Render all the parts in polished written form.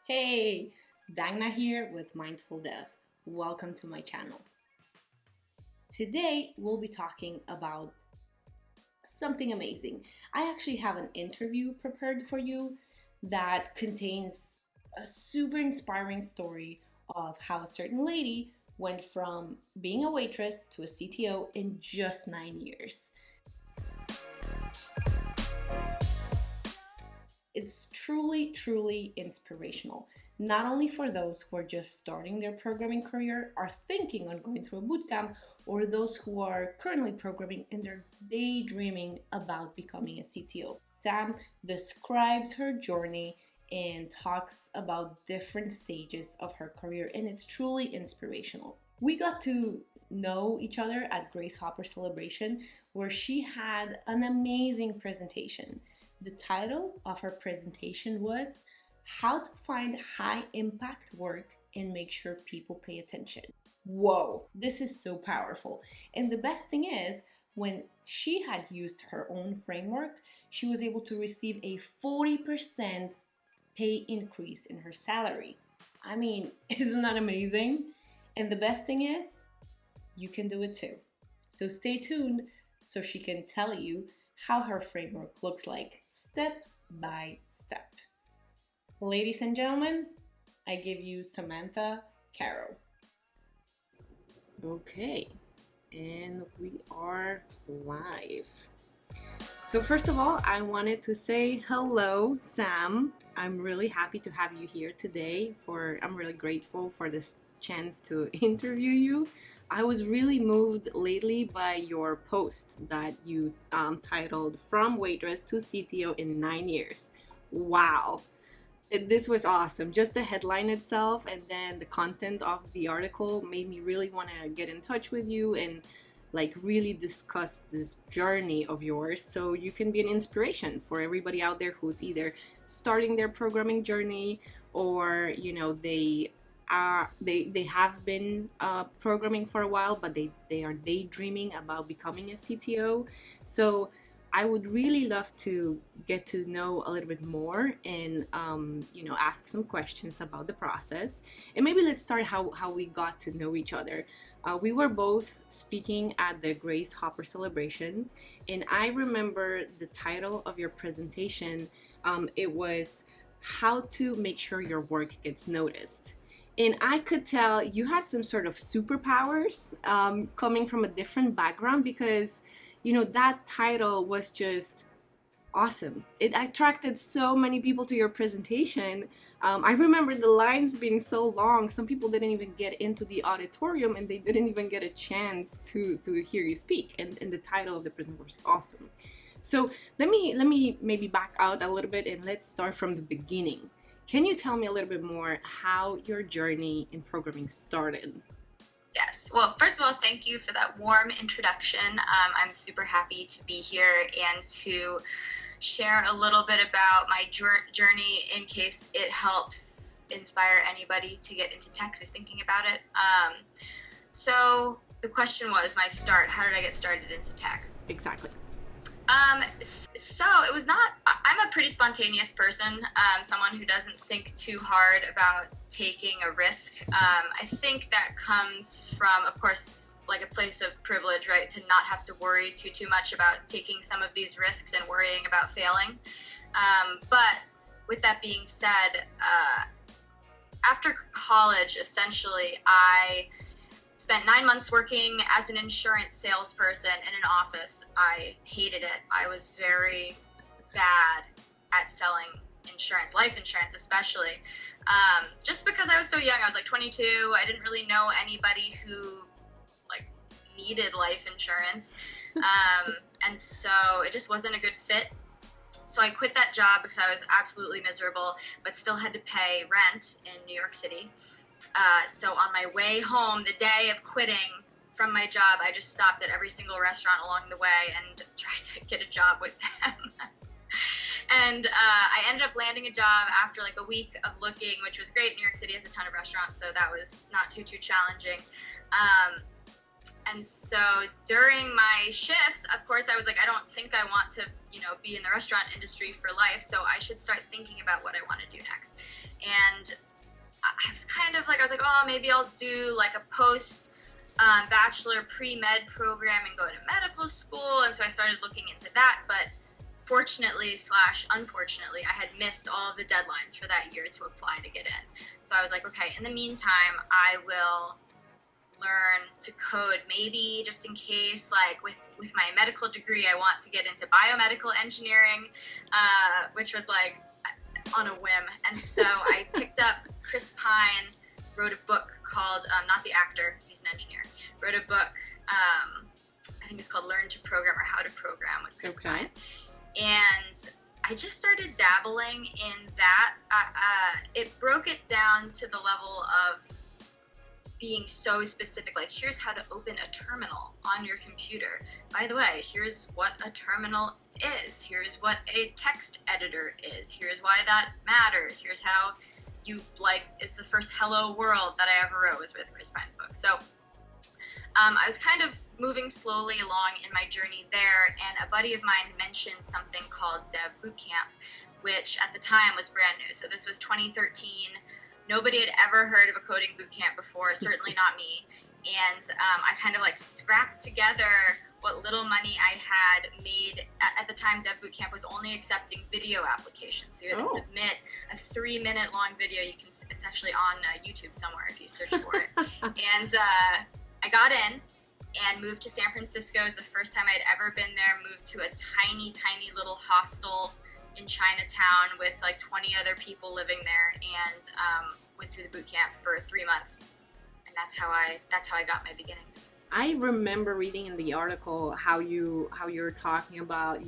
Hey, Dagna here with Mindful Dev. Welcome to my channel. Today we'll be talking about something amazing. I actually have an interview prepared for you that contains a super inspiring story of how a certain lady went from being a waitress to a CTO in just 9 years. It's truly, truly inspirational, not only for those who are just starting their programming career, are thinking on going through a bootcamp, or those who are currently programming and they're daydreaming about becoming a CTO. Sam describes her journey and talks about different stages of her career, and it's truly inspirational. We got to know each other at Grace Hopper Celebration, where she had an amazing presentation. The title of her presentation was How to Find High Impact Work and Make Sure People Pay Attention. Whoa, this is so powerful. And the best thing is, when she had used her own framework, she was able to receive a 40% pay increase in her salary. I mean, isn't that amazing? And the best thing is, you can do it too. So stay tuned so she can tell you how her framework looks like step by step. Ladies and gentlemen, I give you Samantha Caro. Okay, and we are live. So first of all, I wanted to say hello, Sam. I'm really happy to have you here today. I'm really grateful for this chance to interview you. I was really moved lately by your post that you titled From Waitress to CTO in 9 years. Wow. This was awesome. Just the headline itself and then the content of the article made me really want to get in touch with you and really discuss this journey of yours, so you can be an inspiration for everybody out there who's either starting their programming journey or they have been programming for a while, but they are daydreaming about becoming a CTO. So I would really love to get to know a little bit more and ask some questions about the process. And maybe let's start how we got to know each other. We were both speaking at the Grace Hopper Celebration, and I remember the title of your presentation. It was How to Make Sure Your Work Gets Noticed. And I could tell you had some sort of superpowers coming from a different background, because, that title was just awesome. It attracted so many people to your presentation. I remember the lines being so long, some people didn't even get into the auditorium and they didn't even get a chance to hear you speak. And the title of the presentation was awesome. So let me maybe back out a little bit and let's start from the beginning. Can you tell me a little bit more how your journey in programming started? Yes. Well, first of all, thank you for that warm introduction. I'm super happy to be here and to share a little bit about my journey in case it helps inspire anybody to get into tech who's thinking about it. So the question was my start. How did I get started into tech? Exactly. So it was not, I'm a pretty spontaneous person, someone who doesn't think too hard about taking a risk. I think that comes from, of course, like a place of privilege, right? To not have to worry too much about taking some of these risks and worrying about failing. But with that being said, after college, essentially, I spent 9 months working as an insurance salesperson in an office. I hated it. I was very bad at selling insurance, life insurance especially, just because I was so young. I was like 22. I didn't really know anybody who needed life insurance, and so it just wasn't a good fit. So I quit that job because I was absolutely miserable, but still had to pay rent in New York City. So on my way home, the day of quitting from my job, I just stopped at every single restaurant along the way and tried to get a job with them. And I ended up landing a job after a week of looking, which was great. New York City has a ton of restaurants, so that was not too challenging. And so during my shifts, of course, I was like, I don't think I want to, be in the restaurant industry for life, so I should start thinking about what I want to do next. And I was kind of like, oh, maybe I'll do like a post bachelor pre-med program and go to medical school. And so I started looking into that, but fortunately / unfortunately, I had missed all of the deadlines for that year to apply to get in. So I was like, okay, in the meantime, I will learn to code, maybe just in case, like with my medical degree, I want to get into biomedical engineering, which was like on a whim. And so I picked up Chris Pine, wrote a book called, not the actor, he's an engineer, wrote a book, I think it's called Learn to Program or How to Program with Chris Pine. And I just started dabbling in that. It broke it down to the level of being so specific, like here's how to open a terminal on your computer. By the way, here's what a terminal is. Here's what a text editor is. Here's why that matters. Here's how it's the first hello world that I ever wrote was with Chris Pine's book. So I was kind of moving slowly along in my journey there, and a buddy of mine mentioned something called Dev Bootcamp, which at the time was brand new. So this was 2013. Nobody had ever heard of a coding bootcamp before, certainly not me. And I kind of like scrapped together what little money I had made. At the time, Dev Bootcamp was only accepting video applications. So you had to submit a 3-minute long video. It's actually on YouTube somewhere if you search for it. And I got in and moved to San Francisco. It was the first time I'd ever been there. Moved to a tiny, tiny little hostel in Chinatown with like 20 other people living there, and went through the boot camp for 3 months, and that's how I got my beginnings. I remember reading in the article how you're talking about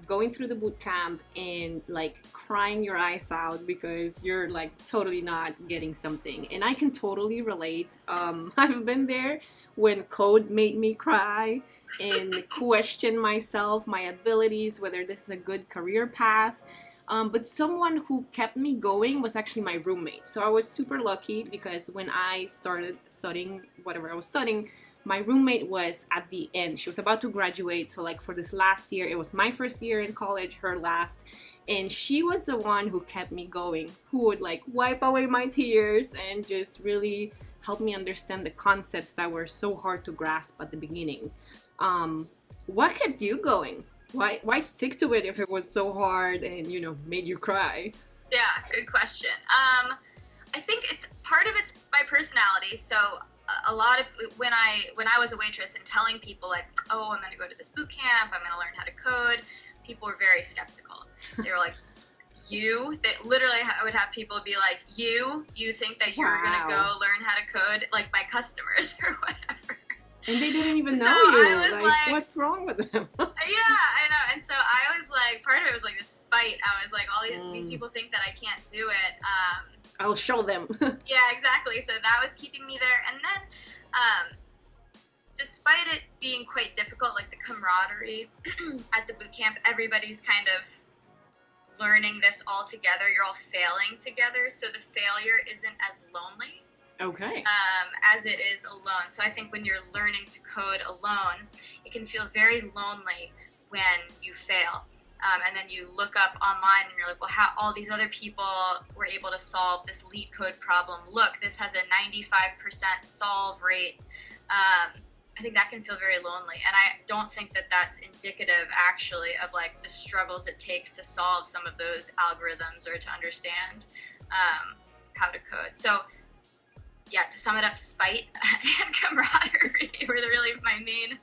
going through the boot camp and like crying your eyes out because you're like totally not getting something, and I can totally relate. I've been there when code made me cry and question myself, my abilities, whether this is a good career path. But someone who kept me going was actually my roommate. So I was super lucky because when I started studying whatever I was studying, my roommate was at the end. She was about to graduate. So like for this last year, it was my first year in college, her last. And she was the one who kept me going, who would like wipe away my tears and just really help me understand the concepts that were so hard to grasp at the beginning. What kept you going? Why stick to it if it was so hard and made you cry? Yeah, good question. I think it's my personality. So a lot of when I was a waitress and telling people like, oh, I'm going to go to this boot camp, I'm going to learn how to code, people were very skeptical. They were like, literally I would have people be like, you think that you're going to go learn how to code, like my customers or whatever. And they didn't even know so you. I was like, what's wrong with them? Yeah, I know. And so I was like, part of it was like this spite. I was like, all these people think that I can't do it. I'll show them. Yeah, exactly. So that was keeping me there. And then, despite it being quite difficult, like the camaraderie at the boot camp, everybody's kind of learning this all together. You're all failing together. So the failure isn't as lonely. Okay. As it is alone. So I think when you're learning to code alone, it can feel very lonely when you fail. And then you look up online and you're like, well, how all these other people were able to solve this LeetCode code problem. Look, this has a 95% solve rate. I think that can feel very lonely. And I don't think that that's indicative actually of like the struggles it takes to solve some of those algorithms or to understand how to code. So yeah, to sum it up, spite and camaraderie were really my main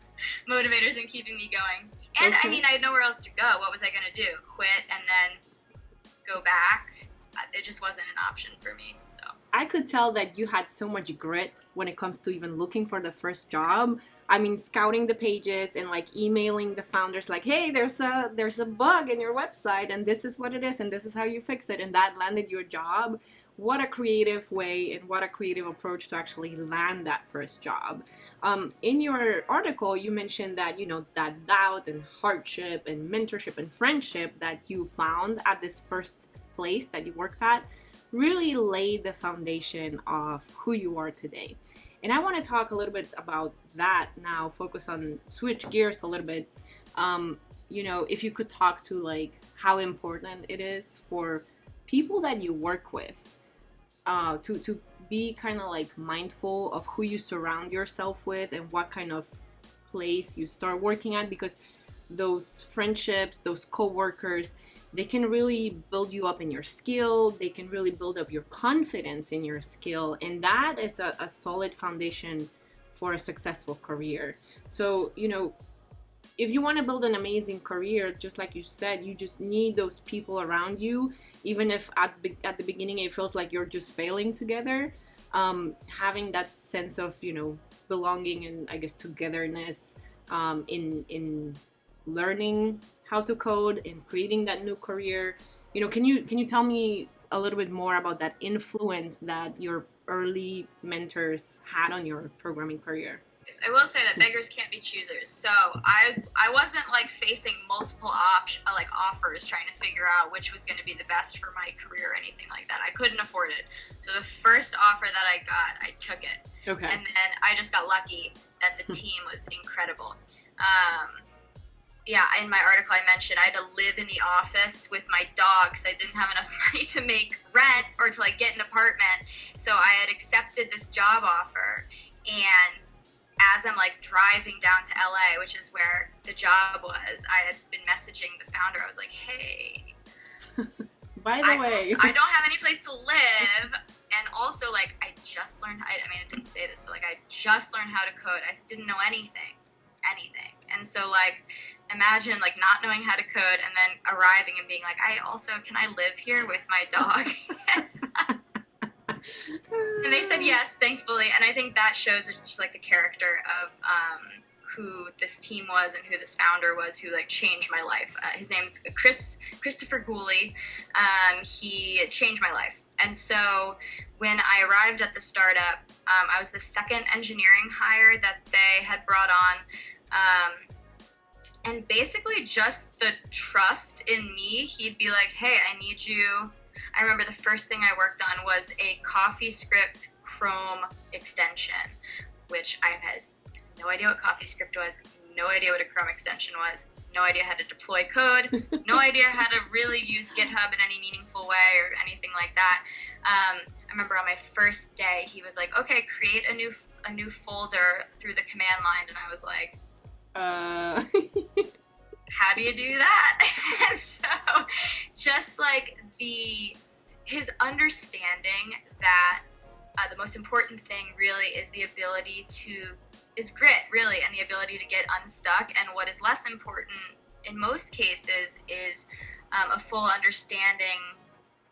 motivators in keeping me going. And I mean, I had nowhere else to go. What was I going to do? Quit and then go back? It just wasn't an option for me. So I could tell that you had so much grit when it comes to even looking for the first job. I mean, scouting the pages and like emailing the founders like, hey, there's a bug in your website and this is what it is and this is how you fix it, and that landed your job. What a creative way and what a creative approach to actually land that first job. In your article, you mentioned that, that doubt and hardship and mentorship and friendship that you found at this first place that you worked at really laid the foundation of who you are today. And I want to talk a little bit about that now, switch gears a little bit. if you could talk to like how important it is for people that you work with, to be kind of like mindful of who you surround yourself with and what kind of place you start working at, because those friendships, those co-workers, they can really build you up in your skill. They can really build up your confidence in your skill, and that is a solid foundation for a successful career. So if you want to build an amazing career, just like you said, you just need those people around you, even if at the beginning it feels like you're just failing together. Having that sense of belonging and, I guess, togetherness, in learning how to code and creating that new career. Can you tell me a little bit more about that influence that your early mentors had on your programming career? I will say that beggars can't be choosers. So I wasn't like facing multiple offers trying to figure out which was going to be the best for my career or anything like that. I couldn't afford it. So the first offer that I got, I took it. Okay. And then I just got lucky that the team was incredible. Yeah, in my article I mentioned I had to live in the office with my dog because I didn't have enough money to make rent or to like get an apartment. So I had accepted this job offer, and as I'm like driving down to LA, which is where the job was, I had been messaging the founder. I was like, hey, by the way, I don't have any place to live. And also, like, I just learned, I didn't say this, but like, I just learned how to code. I didn't know anything. And so like, imagine like not knowing how to code and then arriving and being like, can I live here with my dog? And they said yes, thankfully. And I think that shows just like the character of who this team was and who this founder was, who like changed my life. His name's Christopher Gooley. He changed my life. And so when I arrived at the startup, I was the second engineering hire that they had brought on. And basically just the trust in me, he'd be like, hey, I need you. I remember the first thing I worked on was a CoffeeScript Chrome extension, which I had no idea what CoffeeScript was, no idea what a Chrome extension was, no idea how to deploy code, no idea how to really use GitHub in any meaningful way or anything like that. I remember on my first day, he was like, okay, create a new folder through the command line. And I was like, how do you do that? And so just like his understanding that the most important thing really is grit, really, and the ability to get unstuck. And what is less important in most cases is a full understanding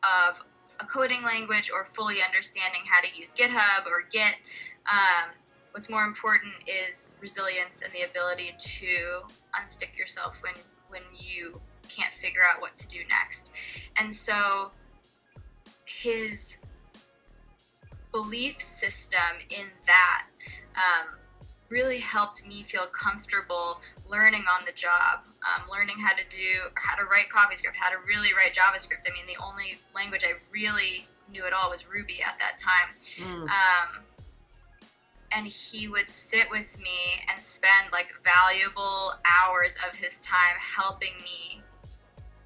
of a coding language or fully understanding how to use GitHub or Git. What's more important is resilience and the ability to unstick yourself when you can't figure out what to do next. And so his belief system in that really helped me feel comfortable learning on the job, learning how to write CoffeeScript, how to really write JavaScript. I mean, the only language I really knew at all was Ruby at that time. And he would sit with me and spend like valuable hours of his time helping me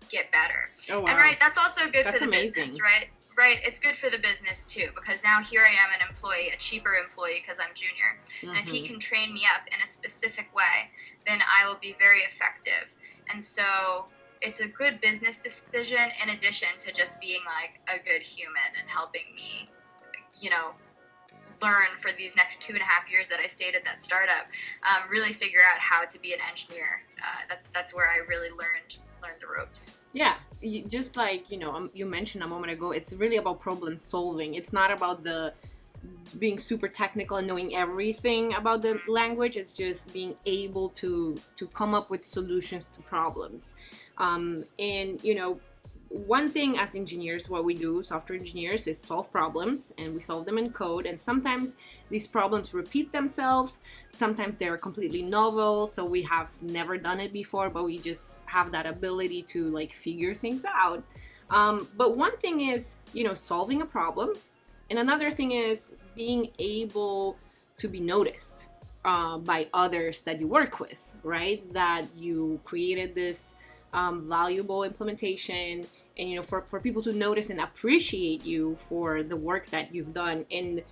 get better. Oh, wow. And right, that's also good for the amazing. business, right? Right, it's good for the business too, because now here I am, an employee, a cheaper employee because I'm junior. And if he can train me up in a specific way, then I will be very effective. And so it's a good business decision in addition to just being like a good human and helping me, learn for these next 2.5 years that I stayed at that startup, really figure out how to be an engineer. That's where I really learned the ropes. Yeah, just like you mentioned a moment ago, it's really about problem solving. It's not about being super technical and knowing everything about the language. It's just being able to come up with solutions to problems. And one thing as engineers, what we do, software engineers, is solve problems, and we solve them in code. And sometimes these problems repeat themselves. Sometimes they're completely novel, so we have never done it before, but we just have that ability to like figure things out. But one thing is, solving a problem, and another thing is being able to be noticed. by others that you work with, right? That you created this valuable implementation, and for people to notice and appreciate you for the work that you've done. And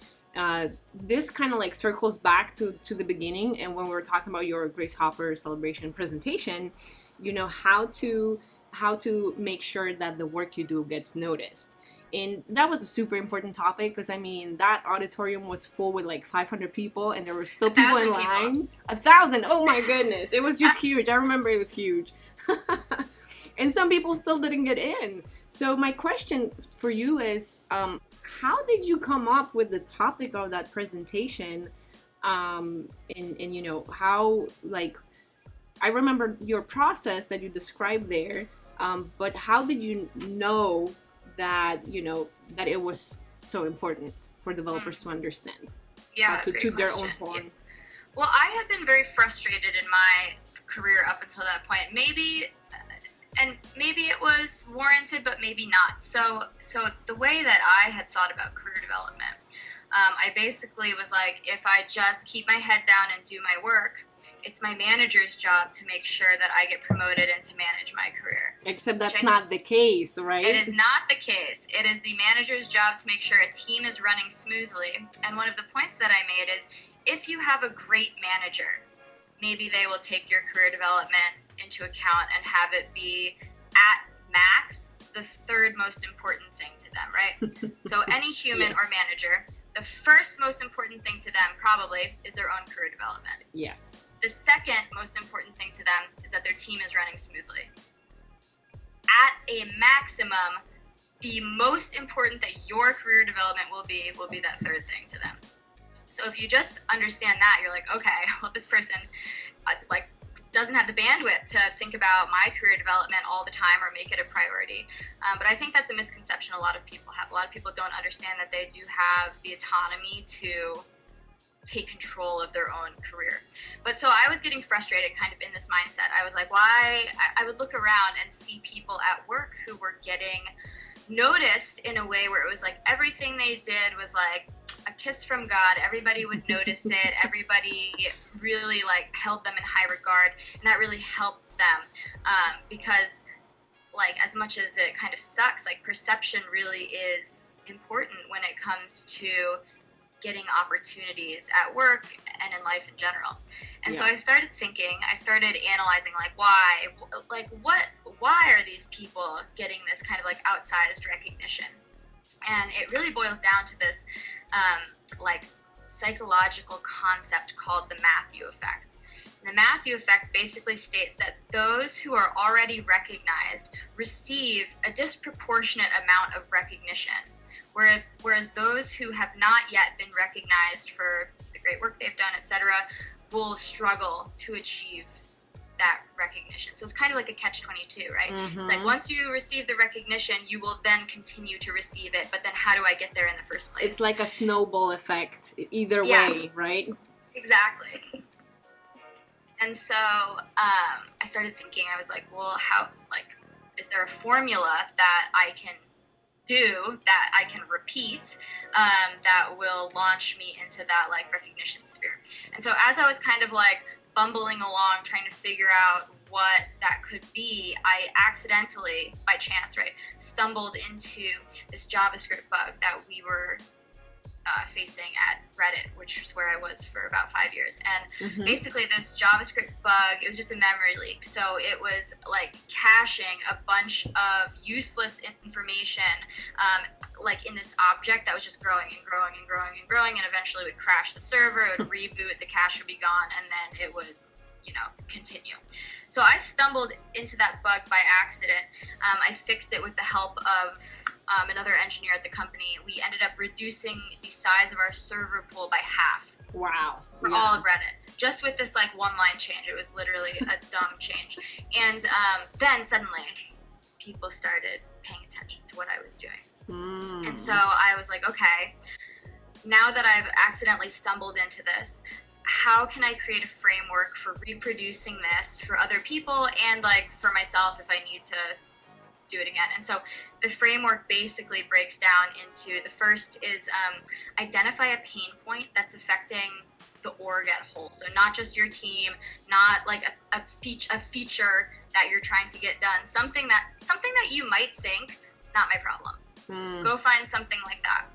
this kind of like circles back to the beginning, and when we were talking about your Grace Hopper celebration presentation, how to make sure that the work you do gets noticed. And that was a super important topic, because I mean, that auditorium was full with like 500 people, and there were still people in line. 1,000. Oh my goodness. It was just huge. I remember it was huge. And some people still didn't get in. So my question for you is, how did you come up with the topic of that presentation? And how, like, I remember your process that you described there, but how did you know that that it was so important for developers to understand? Yeah, to their own point. Yeah. Well, I had been very frustrated in my career up until that point. Maybe it was warranted, but maybe not. So the way that I had thought about career development, I basically was like, if I just keep my head down and do my work, it's my manager's job to make sure that I get promoted and to manage my career. Except that's not the case, right? It is not the case. It is the manager's job to make sure a team is running smoothly. And one of the points that I made is, if you have a great manager, maybe they will take your career development into account and have it be at max the third most important thing to them, right? So any human or manager, the first most important thing to them probably is their own career development. Yes. The second most important thing to them is that their team is running smoothly. At a maximum, the most important that your career development will be that third thing to them. So if you just understand that, you're like, okay, well, this person doesn't have the bandwidth to think about my career development all the time or make it a priority. But I think that's a misconception a lot of people have. A lot of people don't understand that they do have the autonomy to take control of their own career. But so I was getting frustrated kind of in this mindset. I was like, why? I would look around and see people at work who were getting noticed in a way where it was like everything they did was like a kiss from God. Everybody would notice it. Everybody really like held them in high regard, and that really helped them because like, as much as it kind of sucks, like perception really is important when it comes to getting opportunities at work and in life in general. And so I started analyzing like why are these people getting this kind of like outsized recognition? And it really boils down to this like psychological concept called the Matthew effect. And the Matthew effect basically states that those who are already recognized receive a disproportionate amount of recognition, whereas those who have not yet been recognized for the great work they've done, etc., will struggle to achieve that recognition. So it's kind of like a catch-22, right? Mm-hmm. It's like once you receive the recognition, you will then continue to receive it, but then how do I get there in the first place? It's like a snowball effect either way, right? Exactly. And so I started thinking, I was like, well, how, like, is there a formula that I can do, that I can repeat, that will launch me into that like recognition sphere? And so as I was kind of like bumbling along, trying to figure out what that could be, I accidentally, by chance, right, stumbled into this JavaScript bug that we were facing at Reddit, which was where I was for about 5 years. And basically this JavaScript bug, it was just a memory leak. So it was like caching a bunch of useless information like in this object that was just growing and growing and growing and growing, and eventually would crash the server, it would reboot, the cache would be gone, and then it would, continue. So I stumbled into that bug by accident. I fixed it with the help of another engineer at the company. We ended up reducing the size of our server pool by half. Wow. For all of Reddit. Just with this like one-line change. It was literally a dumb change. And then suddenly people started paying attention to what I was doing. And so I was like, okay, now that I've accidentally stumbled into this, how can I create a framework for reproducing this for other people and like for myself if I need to do it again? And so the framework basically breaks down into, the first is identify a pain point that's affecting the org at whole. So not just your team, not like a feature that you're trying to get done. Something that you might think, not my problem. Go find something like that.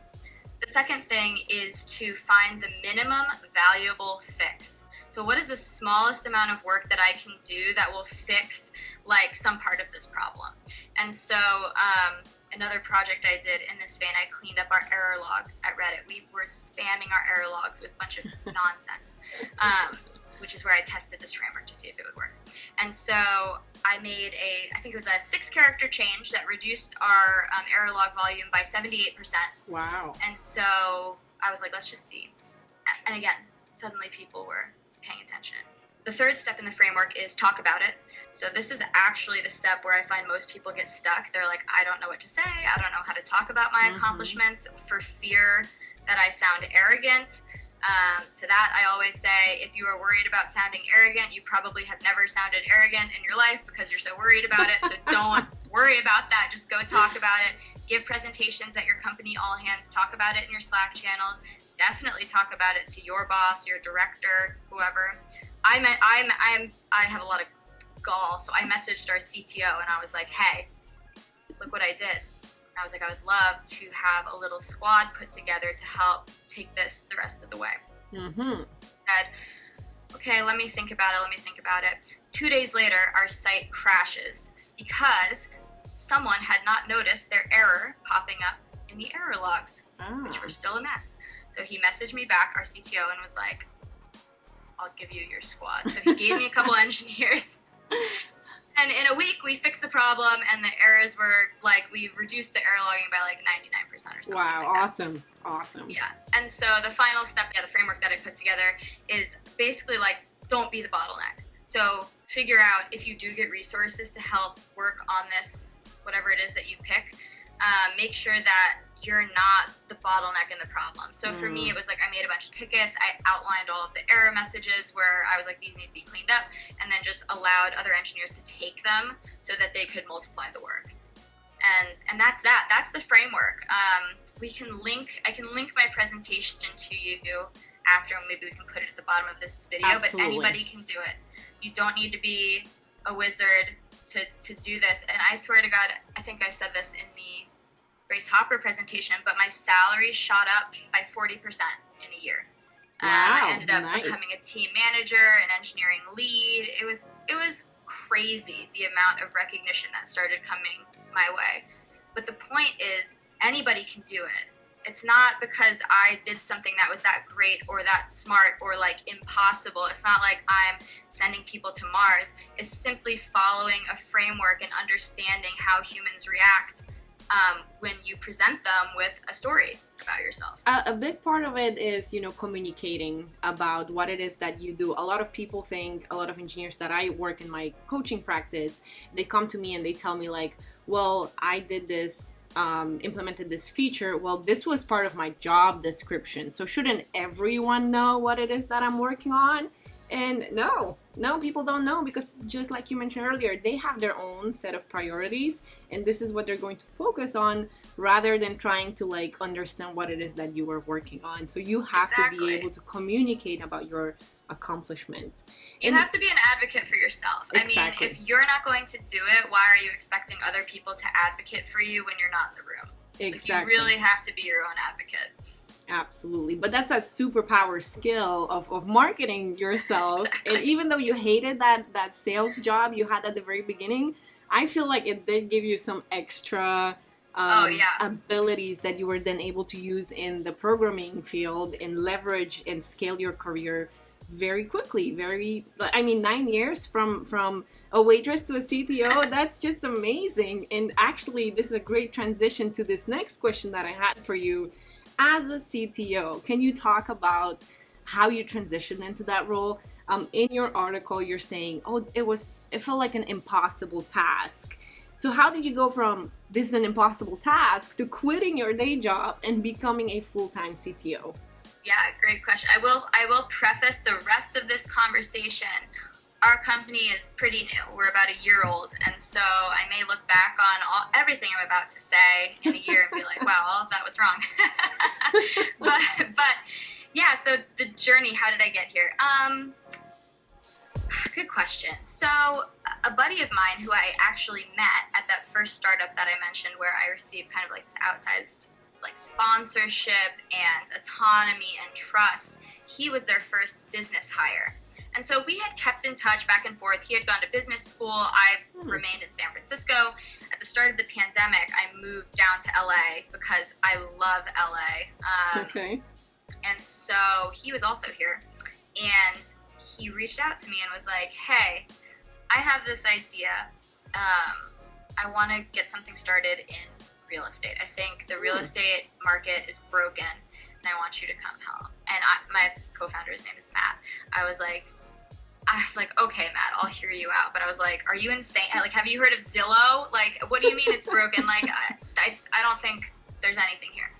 The second thing is to find the minimum valuable fix. So what is the smallest amount of work that I can do that will fix like some part of this problem? And so another project I did in this vein, I cleaned up our error logs at Reddit. We were spamming our error logs with a bunch of nonsense, which is where I tested this framework to see if it would work. And so I made I think it was a 6-character change that reduced our error log volume by 78%. Wow. And so I was like, let's just see. And again, suddenly people were paying attention. The third step in the framework is talk about it. So this is actually the step where I find most people get stuck. They're like, I don't know what to say. I don't know how to talk about my accomplishments for fear that I sound arrogant. To that, I always say, if you are worried about sounding arrogant, you probably have never sounded arrogant in your life because you're so worried about it. So don't worry about that. Just go talk about it. Give presentations at your company all hands. Talk about it in your Slack channels. Definitely talk about it to your boss, your director, whoever. I have a lot of gall, so I messaged our CTO and I was like, hey, look what I did. I was like, I would love to have a little squad put together to help take this the rest of the way. Said, okay, let me think about it. 2 days later, our site crashes because someone had not noticed their error popping up in the error logs, which were still a mess. So he messaged me back, our CTO, and was like, I'll give you your squad. So he gave me a couple engineers. And in a week, we fixed the problem, and the errors were like, we reduced the error logging by like 99% or something. Wow, like awesome. That. Awesome. Yeah. And so the final step, the framework that I put together is basically like, don't be the bottleneck. So figure out if you do get resources to help work on this, whatever it is that you pick, make sure that you're not the bottleneck in the problem. So for me, it was like I made a bunch of tickets. I outlined all of the error messages where I was like, these need to be cleaned up, and then just allowed other engineers to take them so that they could multiply the work. And that's that. That's the framework. I can link my presentation to you after, and maybe we can put it at the bottom of this video. Absolutely. But anybody can do it. You don't need to be a wizard to do this. And I swear to God, I think I said this in the Grace Hopper presentation, but my salary shot up by 40% in a year. Wow, I ended up becoming a team manager, an engineering lead. It was crazy, the amount of recognition that started coming my way. But the point is, anybody can do it. It's not because I did something that was that great or that smart or like impossible. It's not like I'm sending people to Mars. It's simply following a framework and understanding how humans react when you present them with a story about yourself. A big part of it is, communicating about what it is that you do. A lot of people think, a lot of engineers that I work in my coaching practice, they come to me and they tell me like, well, I did this, implemented this feature. Well, this was part of my job description. So shouldn't everyone know what it is that I'm working on? And no, people don't know, because just like you mentioned earlier, they have their own set of priorities, and this is what they're going to focus on rather than trying to like understand what it is that you are working on. So you have to be able to communicate about your accomplishment. You have to be an advocate for yourself. Exactly. I mean, if you're not going to do it, why are you expecting other people to advocate for you when you're not in the room? Exactly. Like, you really have to be your own advocate. Absolutely. But that's that superpower skill of marketing yourself. Exactly. And even though you hated that sales job you had at the very beginning, I feel like it did give you some extra abilities that you were then able to use in the programming field and leverage and scale your career very quickly. 9 years from a waitress to a CTO, that's just amazing. And actually, this is a great transition to this next question that I had for you. As a CTO, can you talk about how you transitioned into that role? In your article, you're saying, it felt like an impossible task. So how did you go from this is an impossible task to quitting your day job and becoming a full-time CTO? Yeah, great question. I will preface the rest of this conversation. Our company is pretty new. We're about a year old. And so I may look back on everything I'm about to say in a year and be like, wow, all of that was wrong. but Yeah, so the journey, how did I get here? Good question. So a buddy of mine who I actually met at that first startup that I mentioned, where I received kind of like this outsized like sponsorship and autonomy and trust, he was their first business hire. And so we had kept in touch back and forth. He had gone to business school. I remained in San Francisco. At the start of the pandemic, I moved down to LA because I love LA. Okay. And so he was also here. And he reached out to me and was like, hey, I have this idea. I want to get something started in real estate. I think the real estate market is broken and I want you to come help. And my co-founder's name is Matt. I was like, okay, Matt, I'll hear you out. But I was like, are you insane? Like, have you heard of Zillow? Like, what do you mean it's broken? Like, I don't think there's anything here.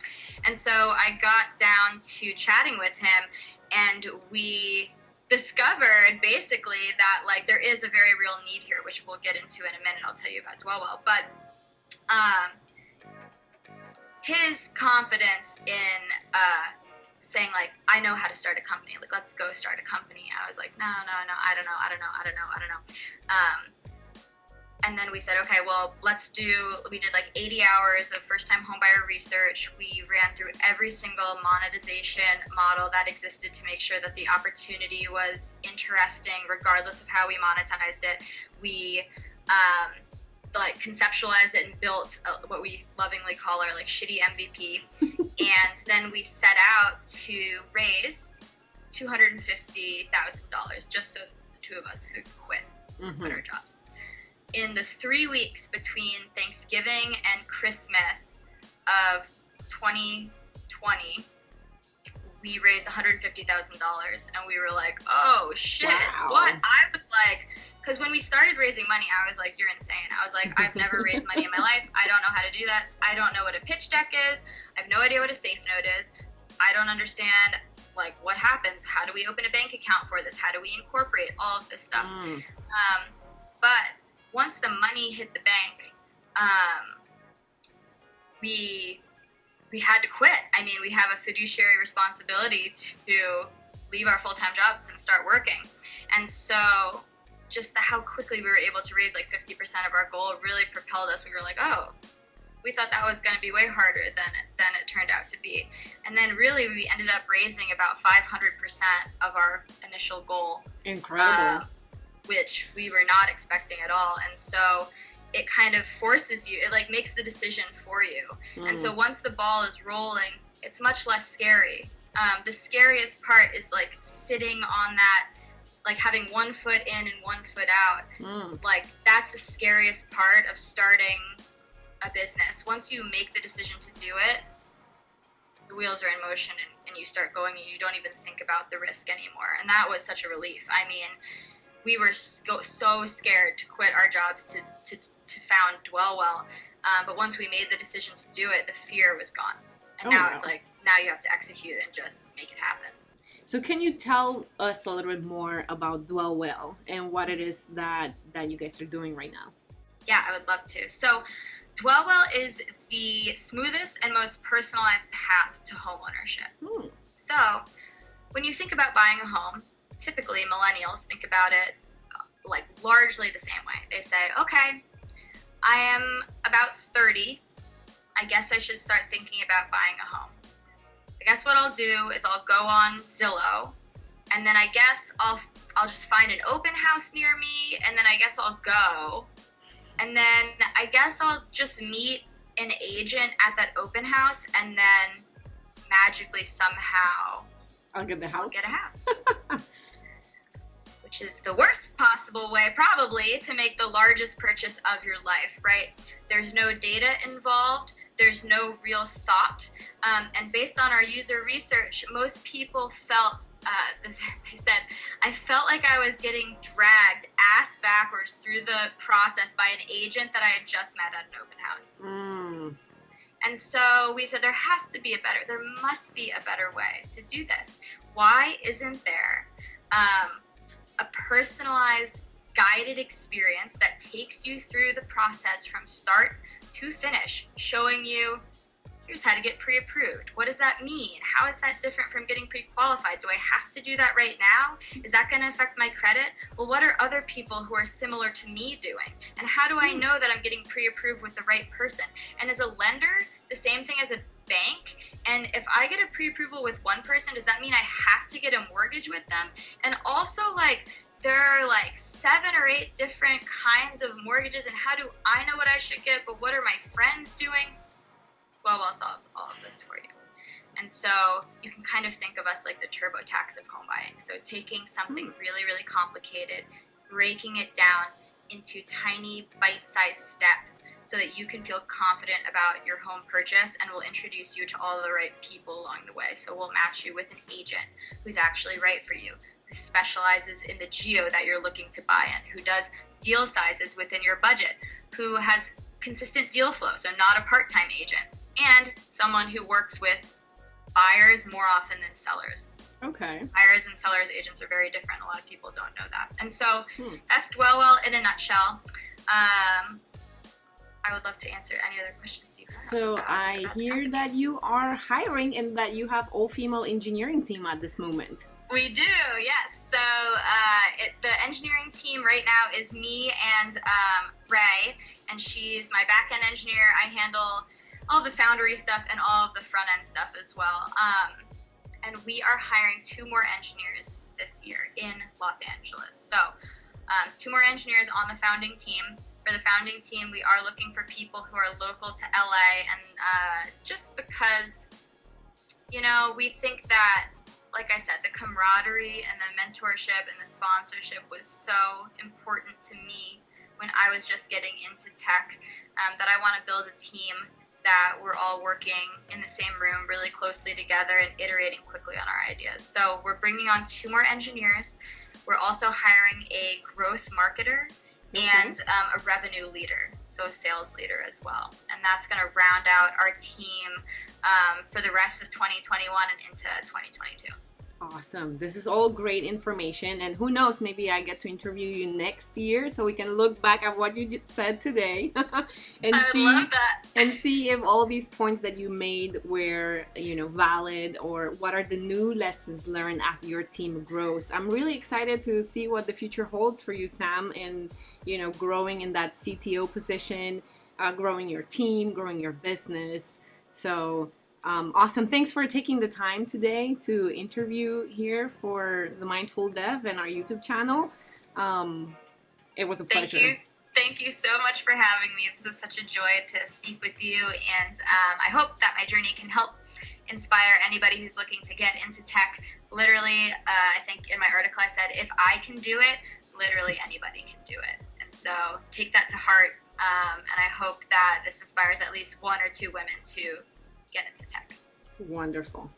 And so I got down to chatting with him, and we discovered basically that like there is a very real need here, which we'll get into in a minute. I'll tell you about Dwellwell. But his confidence in saying like, I know how to start a company, like let's go start a company. I was like, no, I don't know. And then we said, okay, well, we did like 80 hours of first-time homebuyer research. We ran through every single monetization model that existed to make sure that the opportunity was interesting, regardless of how we monetized it. We like conceptualized it and built what we lovingly call our like shitty MVP. And then we set out to raise $250,000 just so the two of us could quit our jobs. In the 3 weeks between Thanksgiving and Christmas of 2020, we raised $150,000, and we were like, oh shit, wow. What? I would like, because when we started raising money, I was like, you're insane. I was like, I've never raised money in my life. I don't know how to do that. I don't know what a pitch deck is. I have no idea what a safe note is. I don't understand like what happens. How do we open a bank account for this? How do we incorporate all of this stuff? But once the money hit the bank, we had to quit. I mean, we have a fiduciary responsibility to leave our full-time jobs and start working. And so just how quickly we were able to raise like 50% of our goal really propelled us. We were like, oh, we thought that was going to be way harder than it turned out to be. And then really we ended up raising about 500% of our initial goal. Incredible. Which we were not expecting at all. And so it kind of forces you, it like makes the decision for you. And so once the ball is rolling, it's much less scary. The scariest part is like sitting on that, like having 1 foot in and 1 foot out. Like that's the scariest part of starting a business. Once you make the decision to do it, the wheels are in motion and you start going and you don't even think about the risk anymore. And that was such a relief. I mean, we were so scared to quit our jobs to found Dwellwell. But once we made the decision to do it, the fear was gone. And it's like, now you have to execute and just make it happen. So can you tell us a little bit more about Dwellwell and what it is that you guys are doing right now? Yeah, I would love to. So Dwellwell is the smoothest and most personalized path to homeownership. So when you think about buying a home, typically millennials think about it like largely the same way. They say, okay, I am about 30. I guess I should start thinking about buying a home. I guess what I'll do is I'll go on Zillow, and then I guess I'll just find an open house near me, and then I guess I'll go. And then I guess I'll just meet an agent at that open house, and then magically somehow I'll get a house. Which is the worst possible way, probably, to make the largest purchase of your life, right? There's no data involved. There's no real thought. And based on our user research, most people felt, they said, I felt like I was getting dragged ass backwards through the process by an agent that I had just met at an open house. And so we said, there must be a better way to do this. Why isn't there a personalized guided experience that takes you through the process from start to finish, showing you here's how to get pre-approved. What does that mean? How is that different from getting pre-qualified? Do I have to do that right now? Is that going to affect my credit? Well, what are other people who are similar to me doing? And how do I know that I'm getting pre-approved with the right person? And as a lender, the same thing as a bank. And if I get a pre-approval with one person, does that mean I have to get a mortgage with them? And also, like, there are like 7 or 8 different kinds of mortgages, and how do I know what I should get, but what are my friends doing? Wellwell solves all of this for you. And so you can kind of think of us like the TurboTax of home buying. So taking something really, really complicated, breaking it down into tiny bite-sized steps so that you can feel confident about your home purchase, and we'll introduce you to all the right people along the way. So we'll match you with an agent who's actually right for you, who specializes in the geo that you're looking to buy in, who does deal sizes within your budget, who has consistent deal flow, so not a part-time agent, and someone who works with buyers more often than sellers. Okay. Buyers and sellers agents are very different. A lot of people don't know that. And so that's Dwellwell in a nutshell. I would love to answer any other questions you have. So I hear that you are hiring and that you have all-female engineering team at this moment. We do, yes. So the engineering team right now is me and Ray, and she's my back-end engineer. I handle all the Foundry stuff and all of the front-end stuff as well. And we are hiring 2 more engineers this year in Los Angeles. So 2 more engineers on the founding team. For the founding team, we are looking for people who are local to LA, and just because, you know, we think that, like I said, the camaraderie and the mentorship and the sponsorship was so important to me when I was just getting into tech, that I want to build a team that we're all working in the same room really closely together and iterating quickly on our ideas. So we're bringing on 2 more engineers. We're also hiring a growth marketer and a revenue leader, so a sales leader as well. And that's going to round out our team for the rest of 2021 and into 2022. Awesome. This is all great information, and who knows, maybe I get to interview you next year so we can look back at what you just said today and love that. And see if all these points that you made were, you know, valid, or what are the new lessons learned as your team grows. I'm really excited to see what the future holds for you, Sam, and, you know, growing in that CTO position, growing your team, growing your business. So awesome. Thanks for taking the time today to interview here for the Mindful Dev and our YouTube channel. It was a pleasure. Thank you so much for having me. It was such a joy to speak with you, and I hope that my journey can help inspire anybody who's looking to get into tech. Literally, I think in my article I said, if I can do it, literally anybody can do it. And so take that to heart, and I hope that this inspires at least 1 or 2 women to get into tech. Wonderful.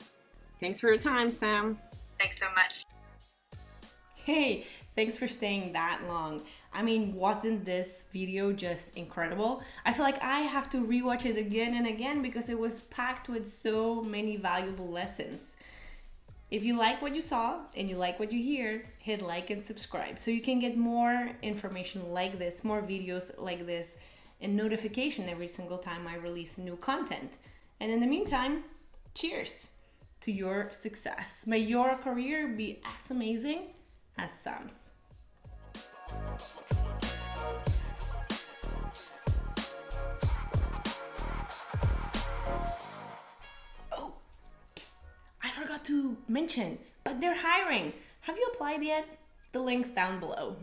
Thanks for your time, Sam. Thanks so much. Hey, thanks for staying that long. I mean, wasn't this video just incredible? I feel like I have to rewatch it again and again because it was packed with so many valuable lessons. If you like what you saw and you like what you hear, hit like and subscribe so you can get more information like this, more videos like this, and notification every single time I release new content. And in the meantime, cheers to your success. May your career be as amazing as Sam's. Oh, psst, I forgot to mention, but they're hiring. Have you applied yet? The link's down below.